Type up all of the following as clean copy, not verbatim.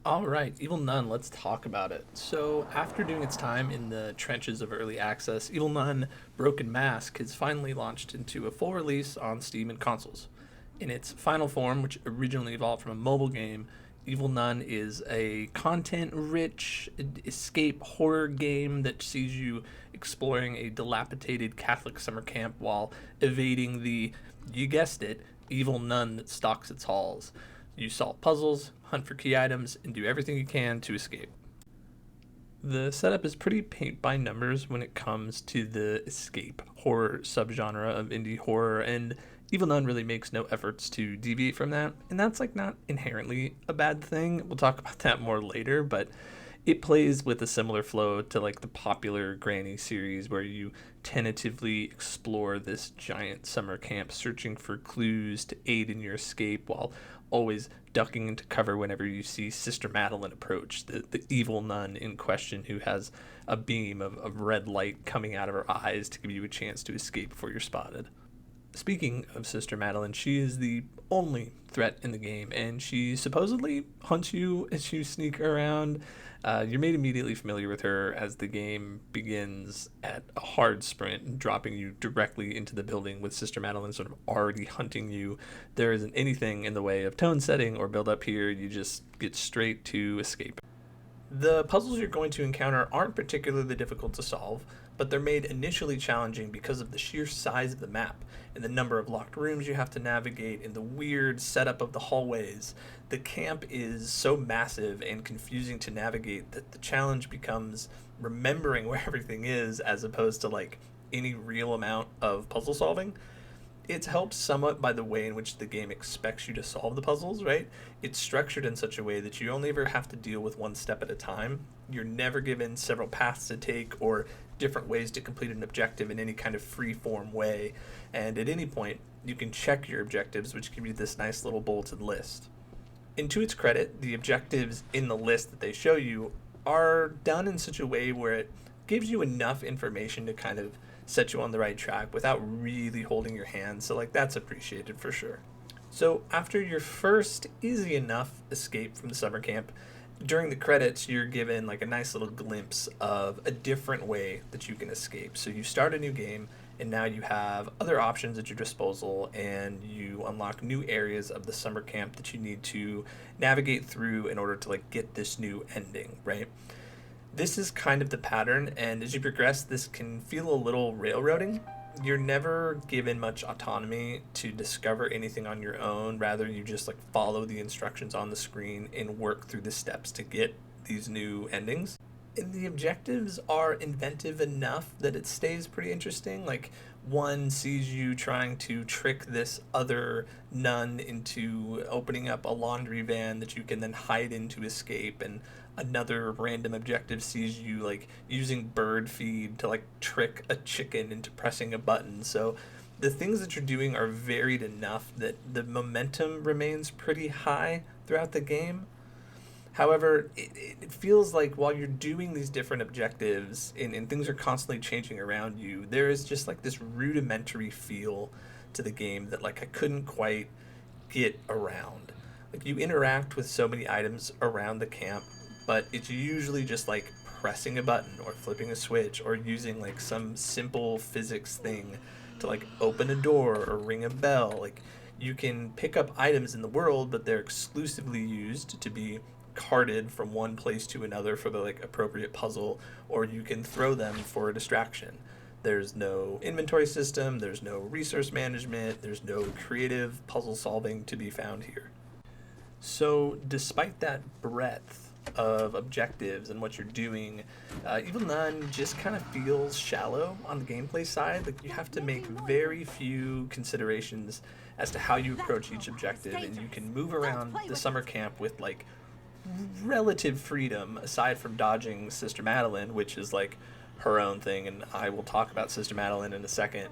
All right, Evil Nun, let's talk about it. So, after doing its time in the trenches of early access, Evil Nun Broken Mask has finally launched into a full release on Steam and consoles. In its final form, which originally evolved from a mobile game, Evil Nun is a content rich escape horror game that sees you exploring a dilapidated Catholic summer camp while evading the, you guessed it, evil nun that stalks its halls. You solve puzzles, hunt for key items, and do everything you can to escape. The setup is pretty paint by numbers when it comes to the escape horror subgenre of indie horror, and Evil Nun really makes no efforts to deviate from that, and that's like not inherently a bad thing. We'll talk about that more later, but it plays with a similar flow to like the popular Granny series where you tentatively explore this giant summer camp searching for clues to aid in your escape while always ducking into cover whenever you see Sister Madeline approach, the evil nun in question who has a beam of red light coming out of her eyes to give you a chance to escape before you're spotted. Speaking of Sister Madeline, she is the only threat in the game, and she supposedly hunts you as you sneak around. You're made immediately familiar with her as the game begins at a hard sprint, dropping you directly into the building with Sister Madeline sort of already hunting you. There isn't anything in the way of tone setting or build up here, you just get straight to escape. The puzzles you're going to encounter aren't particularly difficult to solve, but they're made initially challenging because of the sheer size of the map and the number of locked rooms you have to navigate and the weird setup of the hallways. The camp is so massive and confusing to navigate that the challenge becomes remembering where everything is as opposed to like any real amount of puzzle solving. It's helped somewhat by the way in which the game expects you to solve the puzzles, right? It's structured in such a way that you only ever have to deal with one step at a time. You're never given several paths to take or different ways to complete an objective in any kind of free form way. And at any point, you can check your objectives, which give you this nice little bulleted list. And to its credit, the objectives in the list that they show you are done in such a way where it gives you enough information to kind of set you on the right track without really holding your hand. So, like, that's appreciated for sure. So, after your first easy enough escape from the summer camp, during the credits, you're given like a nice little glimpse of a different way that you can escape. So, you start a new game, and now you have other options at your disposal, and you unlock new areas of the summer camp that you need to navigate through in order to like get this new ending, right? This is kind of the pattern, and as you progress, this can feel a little railroading. You're never given much autonomy to discover anything on your own. Rather, you just like follow the instructions on the screen and work through the steps to get these new endings. And the objectives are inventive enough that it stays pretty interesting. Like, one sees you trying to trick this other nun into opening up a laundry van that you can then hide in to escape, and another random objective sees you like using bird feed to like trick a chicken into pressing a button. So the things that you're doing are varied enough that the momentum remains pretty high throughout the game. However, it feels like while you're doing these different objectives and things are constantly changing around you, there is just like this rudimentary feel to the game that like I couldn't quite get around. Like, you interact with so many items around the camp, but it's usually just like pressing a button or flipping a switch or using like some simple physics thing to like open a door or ring a bell. Like, you can pick up items in the world, but they're exclusively used to be carted from one place to another for the like appropriate puzzle, or you can throw them for a distraction. There's no inventory system, there's no resource management, there's no creative puzzle solving to be found here. So, despite that breadth of objectives and what you're doing, Evil Nun just kind of feels shallow on the gameplay side. Like, you have to make very few considerations as to how you approach each objective, and you can move around the summer camp with like relative freedom aside from dodging Sister Madeline, which is like her own thing, and I will talk about Sister Madeline in a second.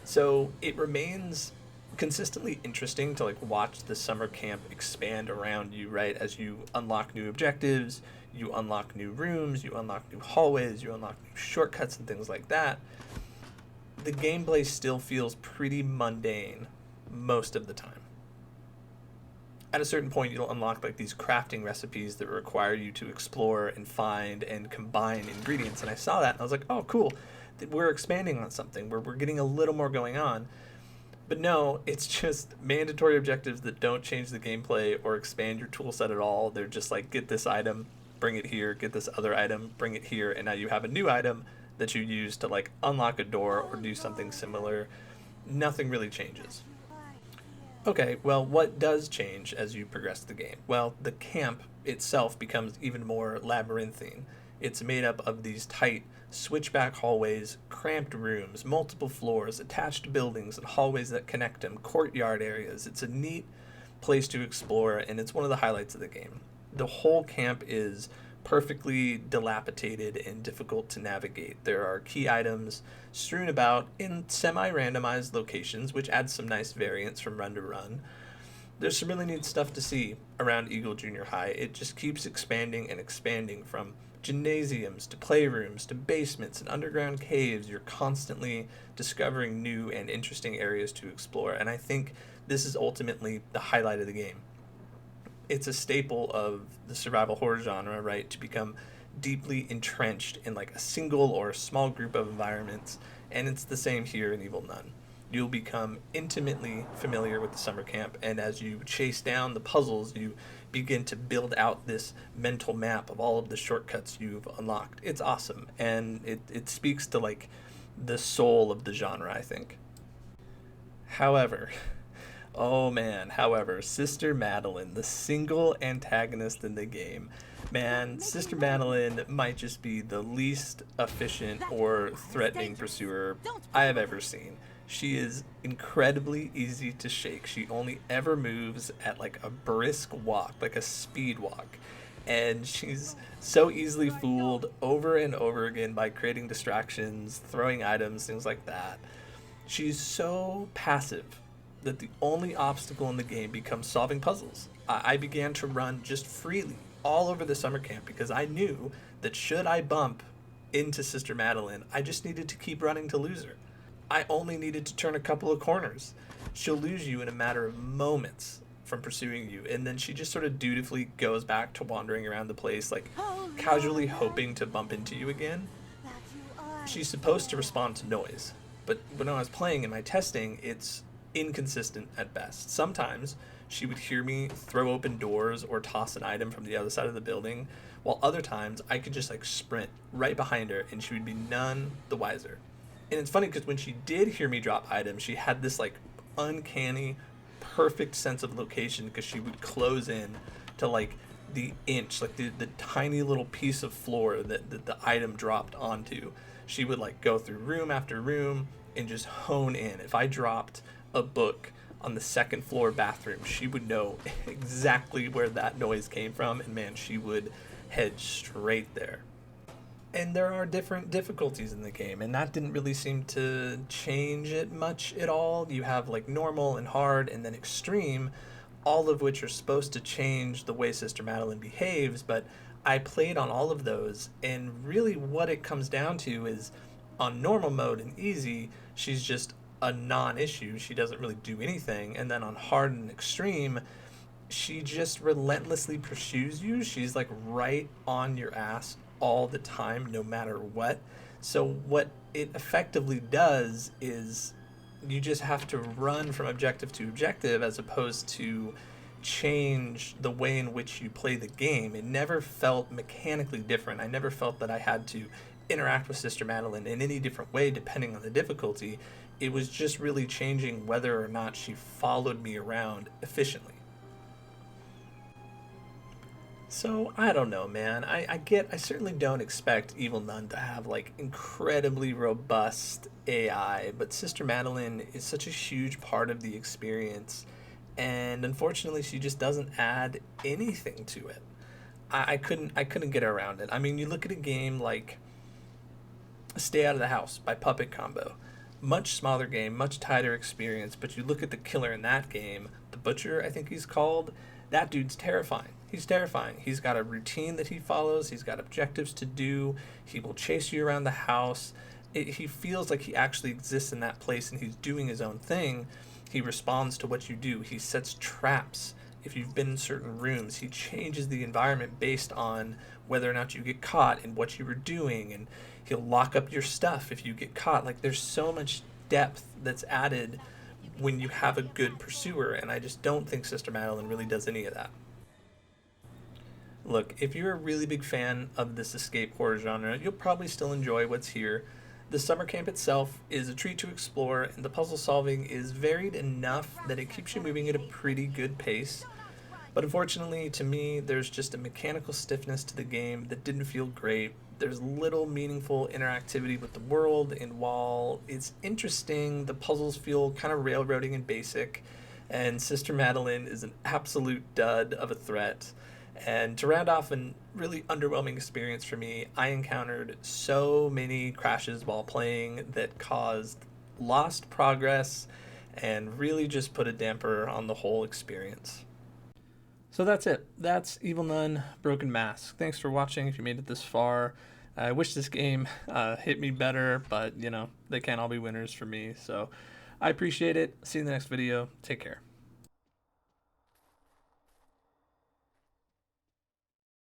So it remains consistently interesting to like watch the summer camp expand around you, right? As you unlock new objectives, you unlock new rooms, you unlock new hallways, you unlock new shortcuts and things like that. The gameplay still feels pretty mundane most of the time. At a certain point, you'll unlock like these crafting recipes that require you to explore and find and combine ingredients. And I saw that and I was like, oh, cool. We're expanding on something. We're getting a little more going on. But no, it's just mandatory objectives that don't change the gameplay or expand your tool set at all. They're just like, get this item, bring it here, get this other item, bring it here, and now you have a new item that you use to like unlock a door or do something similar. Nothing really changes. Okay, well, what does change as you progress the game? Well, the camp itself becomes even more labyrinthine. It's made up of these tight switchback hallways, cramped rooms, multiple floors, attached buildings, and hallways that connect them, courtyard areas. It's a neat place to explore, and it's one of the highlights of the game. The whole camp is perfectly dilapidated and difficult to navigate. There are key items strewn about in semi randomized locations, which adds some nice variance from run to run. There's some really neat stuff to see around Eagle Junior High. It just keeps expanding and expanding from gymnasiums to playrooms to basements and underground caves. You're constantly discovering new and interesting areas to explore, and I think this is ultimately the highlight of the game. It's a staple of the survival horror genre, right? To become deeply entrenched in like a single or a small group of environments, and it's the same here in Evil Nun. You'll become intimately familiar with the summer camp, and as you chase down the puzzles, you begin to build out this mental map of all of the shortcuts you've unlocked. It's awesome, and it speaks to like the soul of the genre, I think. However, oh man, however, Sister Madeline, the single antagonist in the game, man, Sister Madeline might just be the least efficient or threatening pursuer I have ever seen. She is incredibly easy to shake. She only ever moves at like a brisk walk, like a speed walk. And she's so easily fooled over and over again by creating distractions, throwing items, things like that. She's so passive that the only obstacle in the game becomes solving puzzles. I began to run just freely all over the summer camp because I knew that should I bump into Sister Madeline, I just needed to keep running to lose her. I only needed to turn a couple of corners. She'll lose you in a matter of moments from pursuing you, and then she just sort of dutifully goes back to wandering around the place, like casually hoping to bump into you again. She's supposed to respond to noise, but when I was playing in my testing, it's inconsistent at best. Sometimes she would hear me throw open doors or toss an item from the other side of the building, while other times I could just like sprint right behind her and she would be none the wiser. And it's funny because when she did hear me drop items, she had this like uncanny, perfect sense of location because she would close in to like the inch, like the tiny little piece of floor that the item dropped onto. She would like go through room after room and just hone in. If I dropped a book on the second floor bathroom, she would know exactly where that noise came from, and man, she would head straight there. And there are different difficulties in the game, and that didn't really seem to change it much at all. You have like normal and hard and then extreme, all of which are supposed to change the way Sister Madeline behaves, but I played on all of those, and really what it comes down to is on normal mode and easy, she's just a non-issue. She doesn't really do anything. And then on hard and extreme, she just relentlessly pursues you. She's like right on your ass all the time, no matter what. So what it effectively does is you just have to run from objective to objective as opposed to change the way in which you play the game. It never felt mechanically different. I never felt that I had to interact with Sister Madeline in any different way depending on the difficulty. It was just really changing whether or not she followed me around efficiently. So, I don't know, man. I certainly don't expect Evil Nun to have, like, incredibly robust AI, but Sister Madeline is such a huge part of the experience, and unfortunately, she just doesn't add anything to it. I couldn't get around it. I mean, you look at a game like Stay Out of the House by Puppet Combo. Much smaller game, much tighter experience, but you look at the killer in that game, the Butcher, I think he's called, that dude's terrifying. He's terrifying. He's got a routine that he follows. He's got objectives to do. He will chase you around the house. He feels like he actually exists in that place and he's doing his own thing. He responds to what you do. He sets traps if you've been in certain rooms. He changes the environment based on whether or not you get caught and what you were doing, and he'll lock up your stuff if you get caught. Like, there's so much depth that's added when you have a good pursuer, and I just don't think Sister Madeline really does any of that. Look, if you're a really big fan of this escape horror genre, you'll probably still enjoy what's here. The summer camp itself is a treat to explore, and the puzzle solving is varied enough that it keeps you moving at a pretty good pace. But unfortunately, to me, there's just a mechanical stiffness to the game that didn't feel great. There's little meaningful interactivity with the world, and while it's interesting, the puzzles feel kind of railroading and basic, and Sister Madeline is an absolute dud of a threat. And to round off a really underwhelming experience for me, I encountered so many crashes while playing that caused lost progress and really just put a damper on the whole experience. So that's it. That's Evil Nun Broken Mask. Thanks for watching if you made it this far. I wish this game hit me better, but they can't all be winners for me. So I appreciate it. See you in the next video. Take care.